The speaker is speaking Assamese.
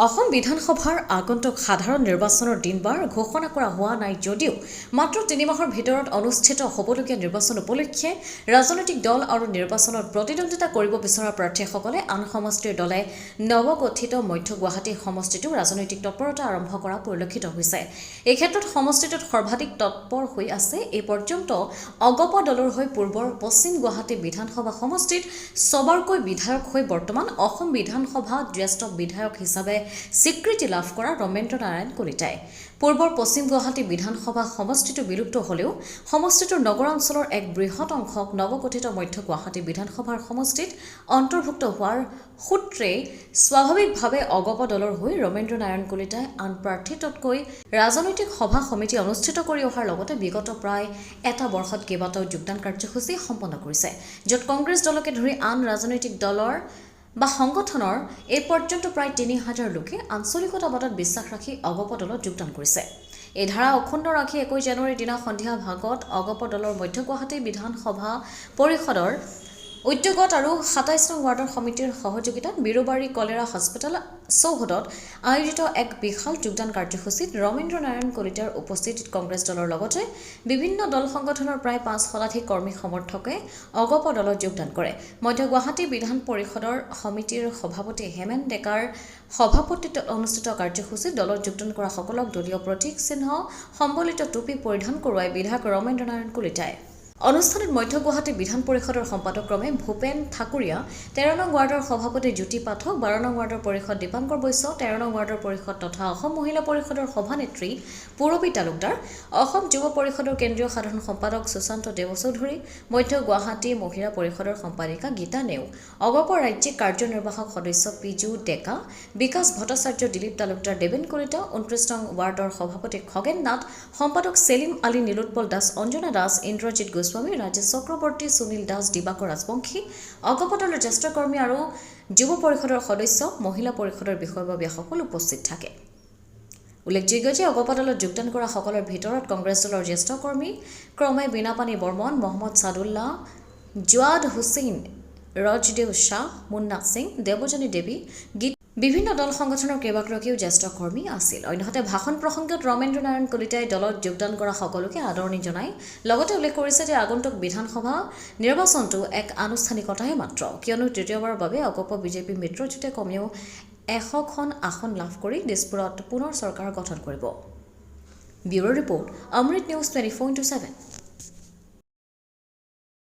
অসম বিধানসভাৰ আগন্তুক সাধাৰণ নিৰ্বাচনৰ দিনবাৰ ঘোষণা কৰা হোৱা নাই যদিও মাত্ৰ ৩ মাহৰ ভিতৰত অনুষ্ঠিত হ'বলগীয়া নিৰ্বাচন উপলক্ষে ৰাজনৈতিক দল আৰু নিৰ্বাচনত প্ৰতিদ্বন্দ্বিতা কৰিব বিচৰা প্ৰাৰ্থীসকলে আন সমষ্টিৰ দলে নৱগঠিত মধ্য গুৱাহাটী সমষ্টিটো ৰাজনৈতিক তৎপৰতা আৰম্ভ কৰা পৰিলক্ষিত হৈছে। এই ক্ষেত্ৰত সমষ্টিটোত সৰ্বাধিক তৎপৰ হৈ আছে এই পৰ্যন্ত অগপ দলৰ হৈ পূৰ্বৰ পশ্চিম গুৱাহাটী বিধানসভা সমষ্টিত সবাৰকৈ বিধায়ক হৈ বৰ্তমান অসম বিধানসভা জ্যেষ্ঠ বিধায়ক হিচাপে স্বীকৃতি লাভ কৰা ৰমেন্দ্ৰ নাৰায়ণ কলিতাই। পূৰ্বৰ পশ্চিম গুৱাহাটী বিধানসভা সমষ্টিটো বিলুপ্ত হ'লেও সমষ্টিটোৰ নগৰ অঞ্চলৰ এক বৃহৎ অংশক নৱগঠিত মধ্য গুৱাহাটী বিধানসভাৰ সমষ্টিত অন্তৰ্ভুক্ত হোৱাৰ সূত্ৰে স্বাভাৱিকভাৱে অগপ দলৰ হৈ ৰমেন্দ্ৰ নাৰায়ণ কলিতাই আন প্ৰাৰ্থীতকৈ ৰাজনৈতিক সভা সমিতি অনুষ্ঠিত কৰি অহাৰ লগতে বিগত প্ৰায় এটা বৰ্ষত কেইবাটাও যোগদান কাৰ্যসূচী সম্পন্ন কৰিছে, য'ত কংগ্ৰেছ দলকে ধৰি আন ৰাজনৈতিক দলৰ বা সংগঠনৰ এই পৰ্যন্ত প্ৰায় ৩,০০০ লোকে আঞ্চলিকতাবাদত বিশ্বাস ৰাখি অগপ দলত যোগদান কৰিছে। এই ধাৰা অক্ষুণ্ণ ৰাখি ২১ জানুৱাৰীৰ দিনা সন্ধিয়া ভাগত অগপ দলৰ মধ্য গুৱাহাটী বিধানসভা পৰিষদৰ উদ্যোগত আৰু ২৭ নং ৱাৰ্ডৰ সমিতিৰ সহযোগিতাত বিৰুবাৰী কলেৰা হস্পিটেল চৌহদত আয়োজিত এক বিশাল যোগদান কাৰ্যসূচীত ৰমেন্দ্ৰ নাৰায়ণ কলিতাৰ উপস্থিতিত কংগ্ৰেছ দলৰ লগতে বিভিন্ন দল সংগঠনৰ প্ৰায় ৫০০ কৰ্মী সমৰ্থকে অগপ দলত যোগদান কৰে। মধ্য গুৱাহাটী বিধান পৰিষদৰ সমিতিৰ সভাপতি হেমেন ডেকাৰ সভাপতিত্বত অনুষ্ঠিত কাৰ্যসূচীত দলত যোগদান কৰা সকলক দলীয় প্ৰতীক চিহ্ন সম্বলিত টুপি পৰিধান কৰোৱাই বিধায়ক ৰমেন্দ্ৰ নাৰায়ণ কলিতাই। অনুষ্ঠানত মধ্য গুৱাহাটী বিধান পৰিষদৰ সম্পাদকক্ৰমে ভূপেন ঠাকুৰীয়া, ১৩ নং ৱাৰ্ডৰ সভাপতি জ্যোতি পাঠক, ১২ নং ৱাৰ্ডৰ পৰিষদ দীপাংকৰ বৈশ্য, ১৩ নং ৱাৰ্ডৰ পৰিষদ তথা অসম মহিলা পৰিষদৰ সভানেত্ৰী পূৰবী তালুকদাৰ, অসম যুৱ পৰিষদৰ কেন্দ্ৰীয় সাধাৰণ সম্পাদক সুশান্ত দেৱচৌধুৰী, মধ্য গুৱাহাটী মহিলা পৰিষদৰ সম্পাদিকা গীতা নেওগ, অগপৰ ৰাজ্যিক কাৰ্যনিৰ্বাহক সদস্য পিজু ডেকা, বিকাশ ভট্টাচাৰ্য, দিলীপ তালুকদাৰ, দেৱেন কলিতা, ২৯ নং ৱাৰ্ডৰ সভাপতি খগেন নাথ, সম্পাদক সেলিম আলী, নীলোৎপল দাস, অঞ্জনা দাস, ইন্দ্ৰজিৎ গোস্বামী, ৰাজেশ চক্ৰৱৰ্তী, সুনীল দাস, দিবাকৰ ৰাজবংশী, অগপ দলৰ জ্যেষ্ঠ কৰ্মী আৰু যুৱ পৰিষদৰ সদস্য, মহিলা পৰিষদৰ বিষয়ববীয়াসকল উপস্থিত থাকে। উল্লেখযোগ্য যে অগপ দলত যোগদান কৰা সকলৰ ভিতৰত কংগ্ৰেছ দলৰ জ্যেষ্ঠ কৰ্মী ক্ৰমে বীণাপানী বৰ্মন, মহম্মদ ছাদুল্লাহ, জোৱাদ হুছেইন, ৰজদেউ শ্বাহ, মুন্না সিং, দেৱজানী দেৱী, বিভিন্ন দল সংগঠনৰ কেইবাগৰাকীও জ্যেষ্ঠ কৰ্মী আছিল। অন্যহাতে ভাষণ প্ৰসংগত ৰমেন্দ্ৰ নাৰায়ণ কলিতাই দলত যোগদান কৰা সকলোকে আদৰণি জনাই লগতে উল্লেখ কৰিছে যে আগন্তুক বিধানসভা নিৰ্বাচনটো এক আনুষ্ঠানিকতাহে মাত্ৰ, কিয়নো তৃতীয়বাৰৰ বাবে অগপ বিজেপি মিত্ৰজোঁটে কমেও ১০০খন আসন লাভ কৰি দিছপুৰত পুনৰ চৰকাৰ গঠন কৰিব। ব্যুৰ' ৰিপৰ্ট, অমৃত নিউজ 24/7।